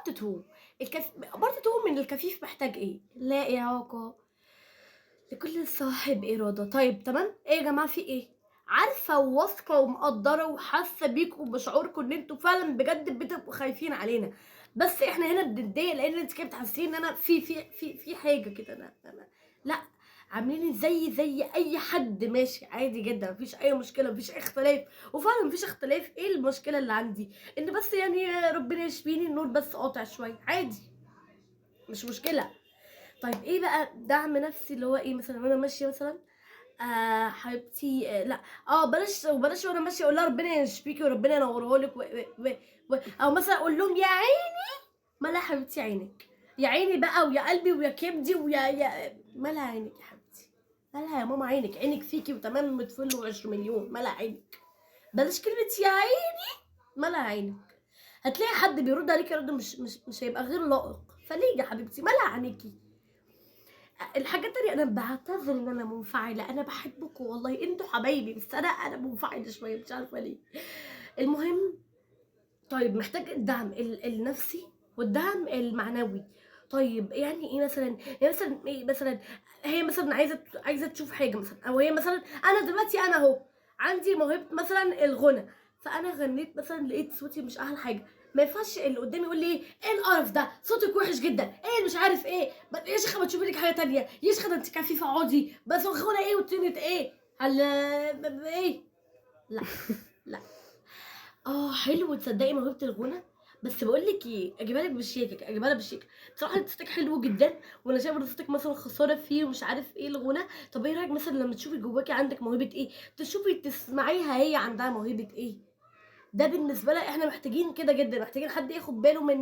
بارت 2 بارت 2 من الكفيف محتاج إيه؟ لا إعاقة، لكل صاحب إرادة. طيب تمام، إيه يا جماعة في إيه؟ عارفة وواثقة ومقدّرة وحاسة بيكم وبشعوركم إن أنتم فعلًا بجد بتبقوا خايفين علينا، بس إحنا هنا بنتضايق لإن أنتِ كده بتحسسيني إن أنا في حاجة كده، أنا لأ، عامليني زي أي حد ماشي عادي جدًا، ما فيش أي مشكلة، ما فيش أي اختلاف، وفعلًا ما فيش اختلاف. إيه المشكلة اللي عندي؟ إن بس يعني ربنا يشفيني، النور بس قاطع شوية، عادي، مش مشكلة. طيب إيه بقى دعم نفسي اللي هو إيه مثلًا وأنا ماشية مثلًا حبيبتي لأ، بلاش وأنا ماشية أقول لها ربنا يشفيكِ وربنا ينورها لِك أو مثلًا أقول لهم يا مالها يا حبيبتي عينِك، يا عيني بقى ويا قلبي ويا كبدي مالها عينِك يا حبيبتي، مالها يا ماما عينِك، عينِك فيكِ وتمام متفل و10 مليون، مالها عينِك، بلاش كلمة يا مالها عينِك. هتلاقي حد بيرد عليكِ رد مش هيبقى غير لائق، فليه يا حبيبتي مالها عينيكِ؟ الحاجة التانية أنا باعتذر إن أنا منفعلة، أنا باحبكم والله أنتم حبايبي، بس أنا منفعلة شوية مش عارفة ليه. المهم طيب محتاج الدعم النفسي والدعم المعنوي. طيب يعني إيه مثلًا؟ يعني مثلًا إيه مثلًا هي مثلًا عايزة تشوف حاجة مثلًا، أو هي مثلًا أنا دلوقتي أنا أهو عندي موهبة مثلًا الغُنى، فأنا غنيت مثلًا لقيت صوتي مش أحلى حاجة، ما ينفعش اللي قدامي يقول لي إيه القرف ده، صوتِك وِحِش جدًا، إيه مش عارف إيه، يا شيخة ما تشوفي لِك حاجة تانية، يا شيخة ده أنتِ كفيفة اقعدي، بس غُنى إيه وطينة إيه، إيه؟ لأ، لأ. حلو تصدّقي موهبة الغُنى، بس باقول لِك إيه، أجيبها لِك بشياكة، أجيبها لها بشياكة. بصراحة أنتِ صوتِك حلو جدًا، وأنا شايفة إن صوتِك مثلًا خسارة فيه ومش عارف إيه الغُنى. طَب إيه رأيِك مثلًا لمّا تشوفي جواكِ عندِك موهبة إيه، تشوفي تسمعيها هي عندها موهبة إيه؟ ده بالنسبة لها إحنا محتاجين كده جدًا، محتاجين حد ياخد باله مننا.